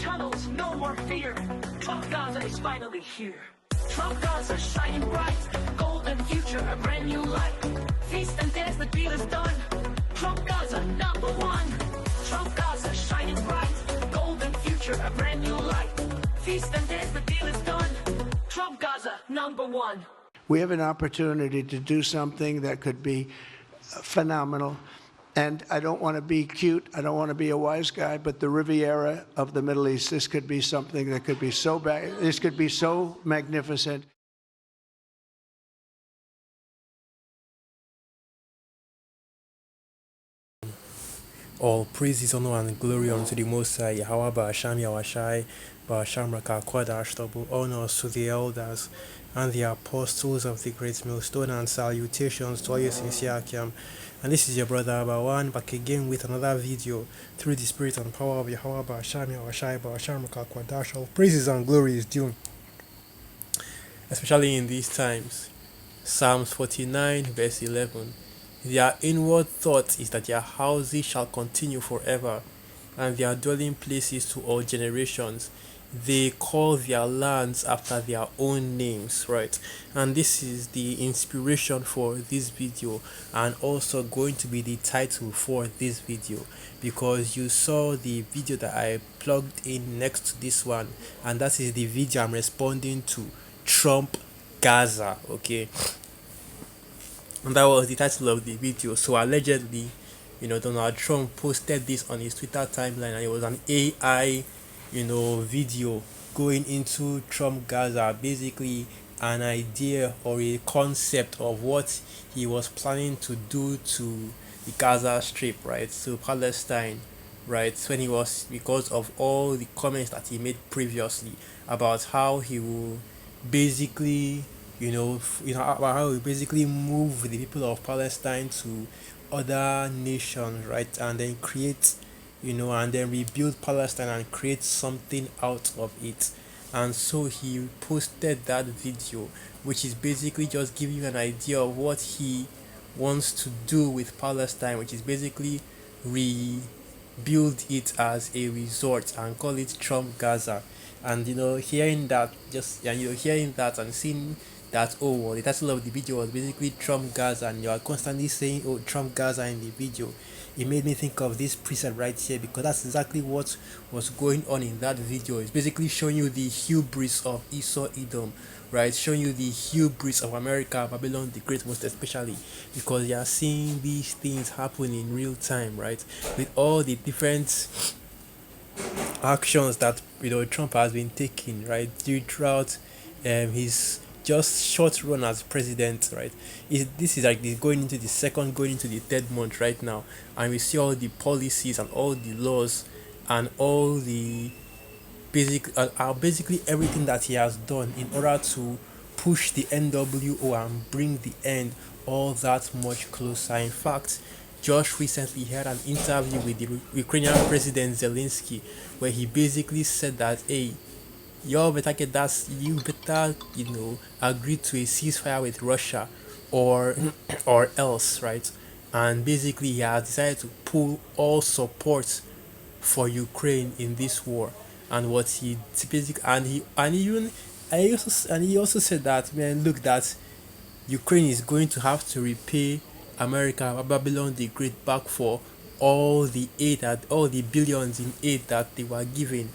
tunnels, no more fear. Trump Gaza is finally here. Trump Gaza shining bright, golden future, a brand new light. Feast and dance, the deal is done. Trump Gaza, number one. Trump Gaza shining bright, golden future, a brand new light. Feast and dance, the deal is done. Trump Gaza, number one. We have an opportunity to do something that could be phenomenal. And I don't want to be cute, I don't want to be a wise guy, but the Riviera of the Middle East, this could be something that could be so bad, this could be so magnificent. All praises, honor, and glory unto the Most High, Yahweh Ba'asham Yawashai, Ba'asham Rakakwadash, double honors to the elders and the apostles of the great millstone, and salutations to all your sincere Akiam. And this is your brother Abawan, back again with another video through the spirit and power of Yahweh Ba'asham Yawashai, Ba'asham Rakakwadash. All praises and glory is due, especially in these times. Psalms 49 verse 11. Their inward thought is that their houses shall continue forever, and their dwelling places to all generations. They call their lands after their own names, right? And this is the inspiration for this video, and also going to be the title for this video, because you saw the video that I plugged in next to this one, and that is the video I'm responding to, Trump Gaza. Okay, and that was the title of the video. So allegedly, Donald Trump posted this on his Twitter timeline, and it was an AI, video going into Trump Gaza, basically an idea or a concept of what he was planning to do to the Gaza Strip, right? So Palestine, right? When he was, because of all the comments that he made previously about how he will basically about how we basically move the people of Palestine to other nations, right, and then create, and then rebuild Palestine and create something out of it. And so he posted that video, which is basically just giving you an idea of what he wants to do with Palestine, which is basically rebuild it as a resort and call it Trump Gaza. And hearing that, hearing that and seeing that, oh well, the title of the video was basically Trump Gaza, and you are constantly saying, oh, Trump Gaza in the video, it made me think of this preset right here, because that's exactly what was going on in that video. It's basically showing you the hubris of Esau Edom, right? Showing you the hubris of America, Babylon the Great, most especially because you are seeing these things happen in real time, right? With all the different actions that Trump has been taking, right, throughout his just short run as president, right? This is like this going into the second, going into the third month right now, and we see all the policies and all the laws and all the basically everything that he has done in order to push the NWO and bring the end all that much closer. In fact, Josh recently had an interview with the Ukrainian President Zelensky, where he basically said that, hey, you better agree to a ceasefire with Russia or else, right? And basically he has decided to pull all support for Ukraine in this war. And what he basically he also said that, man, look, that Ukraine is going to have to repay America, Babylon the Great, back for all the aid, all the billions in aid that they were given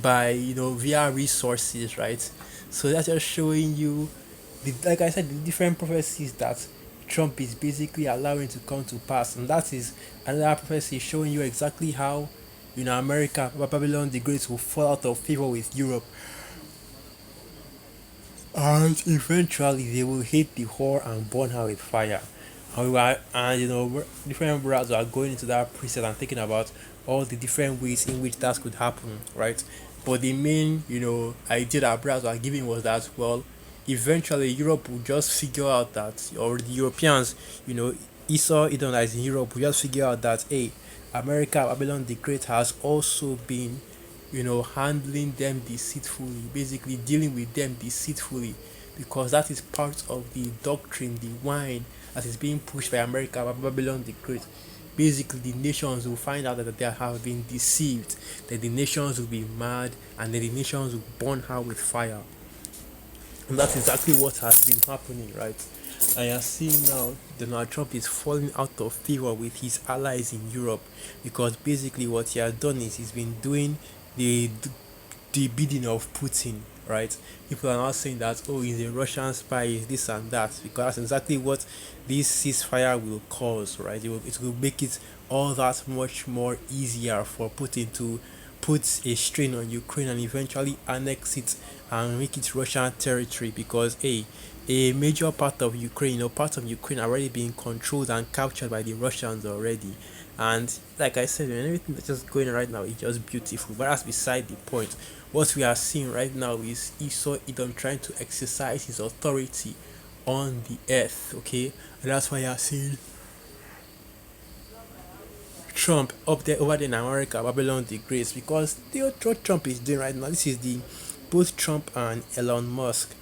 by via resources, right? So that's just showing you like I said, the different prophecies that Trump is basically allowing to come to pass. And that is another prophecy showing you exactly how America, Babylon the Great, will fall out of favor with Europe, and eventually they will hit the whore and burn her with fire. However, and different brothers are going into that preset and thinking about all the different ways in which that could happen, right? But the main, idea that brothers are giving was that, well, eventually Europe will just figure out that, or the Europeans, Esau Edom that is in Europe will just figure out that, hey, America, Babylon the Great, has also been, handling them deceitfully, basically dealing with them deceitfully, because that is part of the doctrine, the wine that is being pushed by America, Babylon the Great. basically the nations will find out that they have been deceived, that the nations will be mad, and then the nations will burn her with fire. And that's exactly what has been happening, right? I are seeing now Donald Trump is falling out of favor with his allies in Europe, because basically what he has done is he's been doing the the bidding of Putin, right? People are now saying that, oh, he's a Russian spy, is this and that, because that's exactly what this ceasefire will cause, right? It will make it all that much more easier for Putin to put a strain on Ukraine and eventually annex it and make it Russian territory, because a major part of Ukraine, parts of Ukraine are already being controlled and captured by the Russians already. And like I said, man, everything that's just going on right now is just beautiful. But that's beside the point. What we are seeing right now is Esau Edom trying to exercise his authority on the earth, okay? And that's why you are seeing Trump up there over there in America, Babylon the Great, because what Trump is doing right now, this is the both Trump and Elon Musk.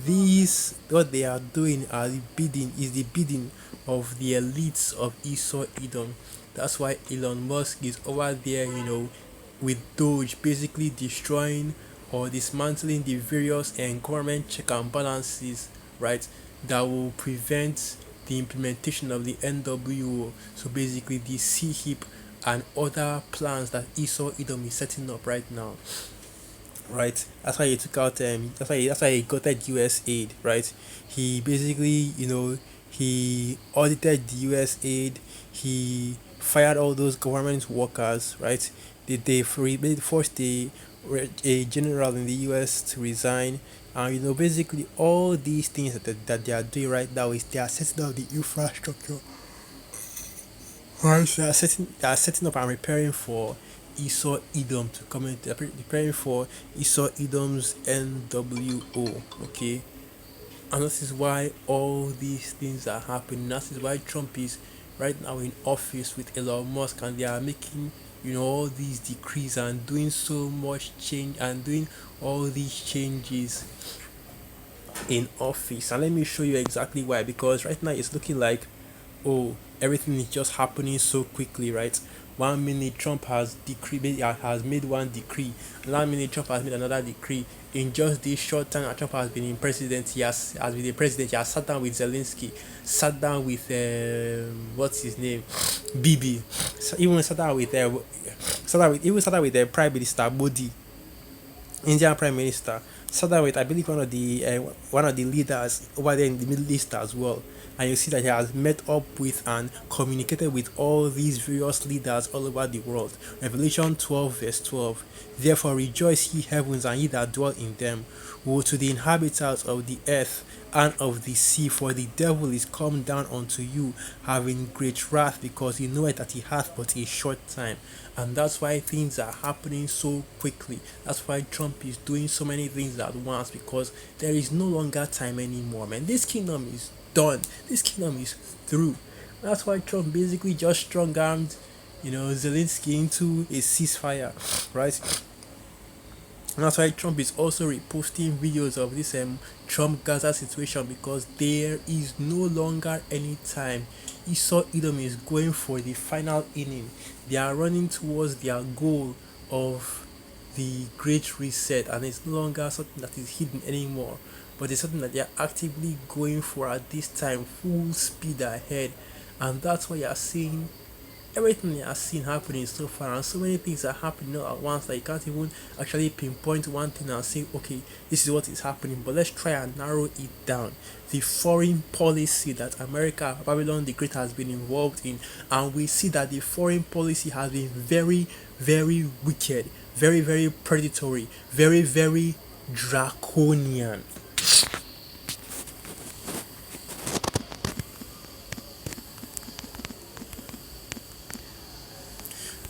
These what they are doing are the bidding of the elites of Esau Edom. That's why Elon Musk is over there, with Doge, basically destroying or dismantling the various government check and balances, right, that will prevent the implementation of the NWO. So basically the C heap and other plans that Esau Edom is setting up right now, right? That's why he took out that's why he got that US aid, right? He basically, he audited the US aid, he fired all those government workers, right? They forced a general in the US to resign. And basically all these things that they are doing right now is they are setting up the infrastructure. Right, they are setting up and preparing for Esau Edom to come in. They're preparing for Esau Edom's NWO. Okay, and this is why all these things are happening. That is why Trump is right now in office with Elon Musk, and they are making all these decrees and doing so much change and doing all these changes in office. And let me show you exactly why, because right now it's looking like, oh, everything is just happening so quickly, right? 1 minute Trump has made one decree, another minute Trump has made another decree. In just this short time that Trump has been in president, he has been the president. He has sat down with Zelensky, sat down with what's his name, Bibi, even sat down with the Prime Minister Modi, Indian Prime Minister, sat down with, I believe, one of the leaders over there in the Middle East as well. And you see that he has met up with and communicated with all these various leaders all over the world. Revelation 12 verse 12. Therefore rejoice, ye heavens, and ye that dwell in them. Woe to the inhabitants of the earth and of the sea, for the devil is come down unto you, having great wrath, because he knoweth that he hath but a short time. And that's why things are happening so quickly. That's why Trump is doing so many things at once, because there is no longer time anymore, man. This kingdom is done. This kingdom is through. That's why Trump basically just strong armed, Zelensky into a ceasefire, right? And that's why Trump is also reposting videos of this Trump Gaza situation, because there is no longer any time. Esau Edom is going for the final inning. They are running towards their goal of the Great Reset, and it's no longer something that is hidden anymore, but it's something that they are actively going for at this time, full speed ahead. And that's why you are seeing everything you are seeing happening so far, and so many things are happening all at once that you can't even actually pinpoint one thing and say, okay, this is what is happening. But let's try and narrow it down. The foreign policy that America, Babylon the Great, has been involved in, and we see that the foreign policy has been very, very wicked, very, very predatory, very, very draconian.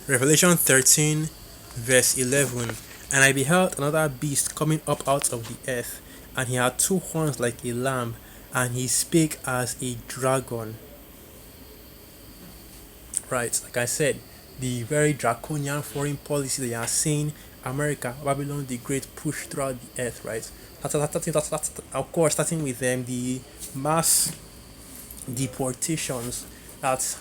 Revelation 13 verse 11. And I beheld another beast coming up out of the earth, and he had 2 horns like a lamb, and he spake as a dragon. Right, like I said, the very draconian foreign policy that you are seeing America, Babylon the Great, push throughout the earth, right? That's of course starting with the mass deportations. That's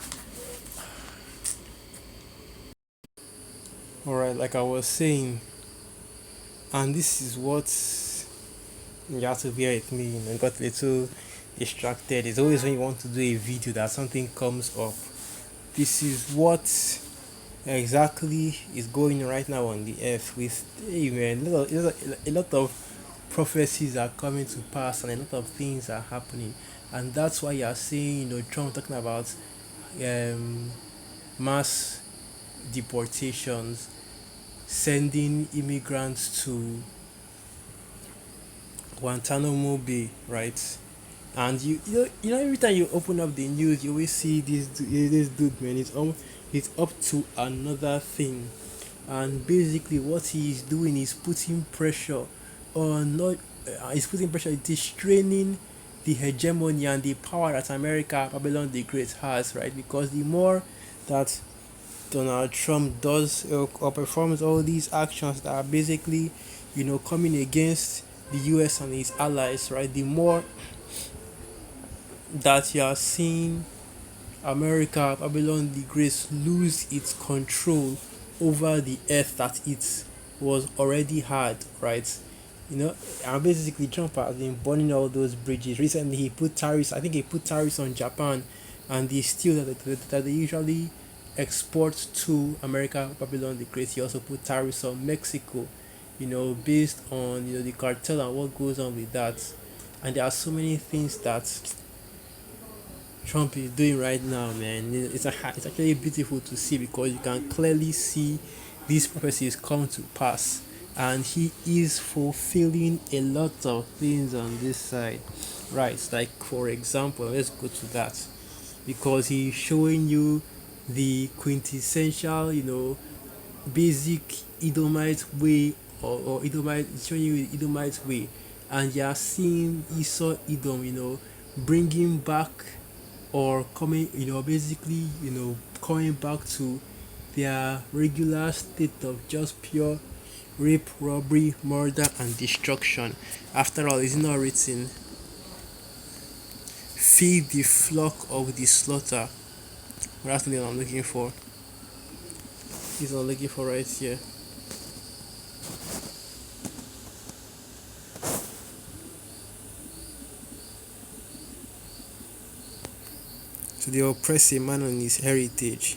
All right, like I was saying, and this is what you have to bear with me. I got a little distracted. It's always when you want to do a video that something comes up. This is what exactly is going on right now on the earth. With hey man, a lot of prophecies are coming to pass, and a lot of things are happening, and that's why you are seeing Trump talking about um, mass deportations, sending immigrants to Guantanamo Bay, right? And every time you open up the news, you always see this dude, man. It's up to another thing, and basically what he is doing is putting pressure on not. He's putting pressure. It is straining the hegemony and the power that America, Babylon the Great has, right? Because the more that Donald Trump does or performs all these actions that are basically, coming against the U.S. and its allies, right? The more that you are seeing America, Babylon the Great, lose its control over the earth that it was already had, right? And basically Trump has been burning all those bridges. Recently, he put tariffs. I think he put tariffs on Japan, and the steel that they usually export to America, Babylon the Great. He also put tariffs on Mexico. Based on the cartel and what goes on with that. And there are so many things that Trump is doing right now, man. It's actually beautiful to see because you can clearly see these prophecies come to pass, and he is fulfilling a lot of things on this side, right? Like for example, let's go to that because he's showing you the quintessential, basic Edomite way, or Edomite showing you the Edomite way, and you are seeing Esau Edom, bringing back or coming, basically, coming back to their regular state of just pure rape, robbery, murder, and destruction. After all, is it not written, feed the flock of the slaughter? Well, that's the thing I'm looking for. He's not looking for right here. So they oppress a man on his heritage.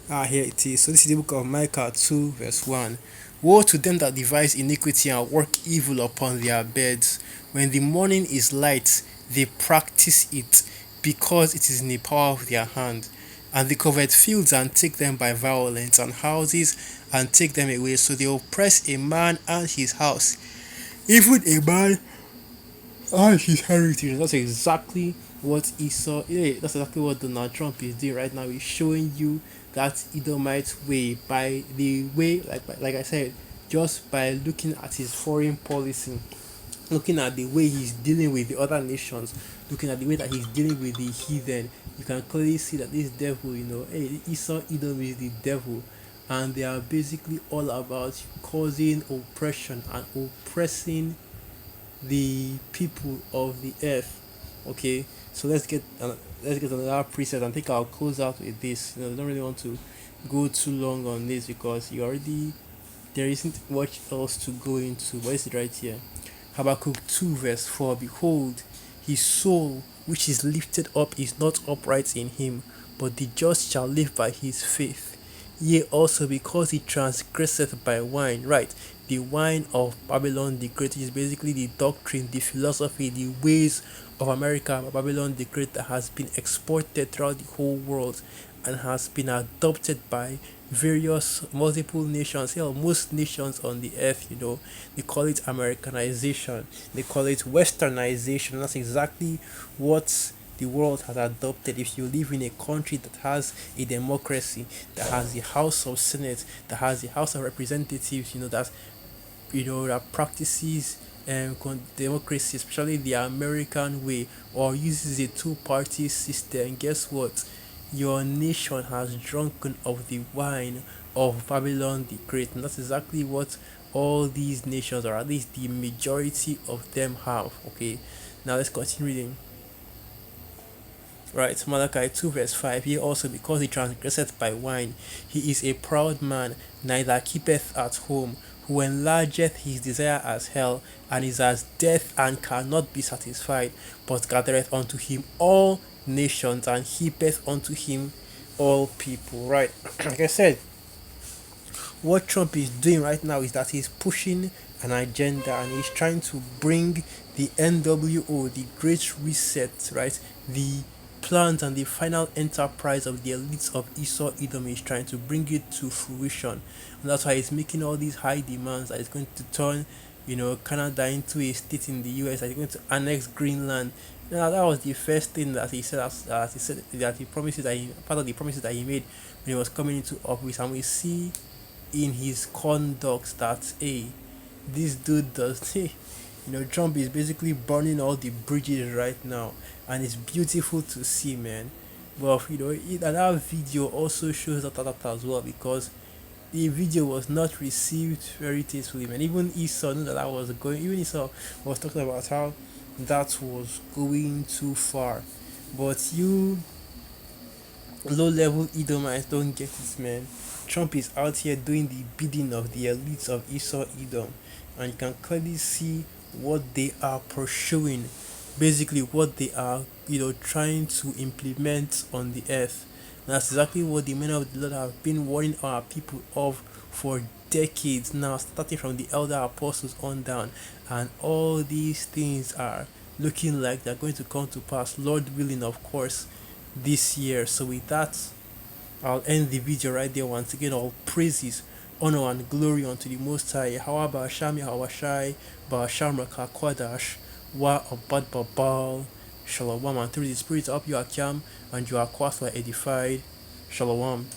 Ah, here it is. So this is the book of Micah 2, verse 1. Woe to them that devise iniquity and work evil upon their beds. When the morning is light, they practice it, because it is in the power of their hand. And they covet fields and take them by violence, and houses and take them away. So they oppress a man and his house, even a man and his heritage. That's exactly what Esau. Yeah, that's exactly what Donald Trump is doing right now. He's showing you that Edomite way by the way, like I said, just by looking at his foreign policy, looking at the way he's dealing with the other nations, looking at the way that he's dealing with the heathen. You can clearly see that this devil, hey, Esau Edom is the devil, and they are basically all about causing oppression and oppressing the people of the earth. Okay, so let's get another preset. I think I'll close out with this. I don't really want to go too long on this because there isn't much else to go into. What is it right here? Habakkuk 2 verse 4. Behold, his soul which is lifted up is not upright in him, but the just shall live by his faith. Yea, also because he transgresseth by wine. Right, the wine of Babylon the Great is basically the doctrine, the philosophy, the ways of America, Babylon the Great, that has been exported throughout the whole world and has been adopted by various multiple nations. Hell, most nations on the earth, they call it Americanization, they call it Westernization. That's exactly what the world has adopted. If you live in a country that has a democracy, that has the House of Senate, that has the House of Representatives, that practices democracy, especially the American way, or uses a two-party system, guess what? Your nation has drunken of the wine of Babylon the Great, and that's exactly what all these nations, or at least the majority of them, have. Okay, now let's continue reading. Right, Malachi 2 verse 5. He also, because he transgresseth by wine, he is a proud man, neither keepeth at home, who enlargeth his desire as hell, and is as death, and cannot be satisfied, but gathereth unto him all nations, and heapeth unto him all people. Right, like I said, what Trump is doing right now is that he's pushing an agenda, and he's trying to bring the NWO, the Great Reset, right? The plans and the final enterprise of the elites of Esau Edom is trying to bring it to fruition. And that's why he's making all these high demands that he's going to turn, Canada into a state in the US, that he's going to annex Greenland. Now that was the first thing that he said, as he said that he promises that part of the promises that he made when he was coming into office, and we see in his conduct that, hey, this dude does Trump is basically burning all the bridges right now, and it's beautiful to see, man. But and that video also shows that as well, because the video was not received very tastefully, man. Even Esau knew that was going. Even Esau was talking about how that was going too far. But you low level Edomites don't get it, man. Trump is out here doing the bidding of the elites of Esau Edom, and you can clearly see what they are pursuing, basically what they are, trying to implement on the earth. And that's exactly what the men of the Lord have been warning our people of for decades now, starting from the elder apostles on down, and all these things are looking like they're going to come to pass, Lord willing, of course, this year. So with that, I'll end the video right there. Once again, all praises, honor, and glory unto the Most High. However, Shami Hawashai, Basham Kwadash, Wa Abad Babal, Shalom, and through the Spirit of you are calm and you are quite edified. Shalom.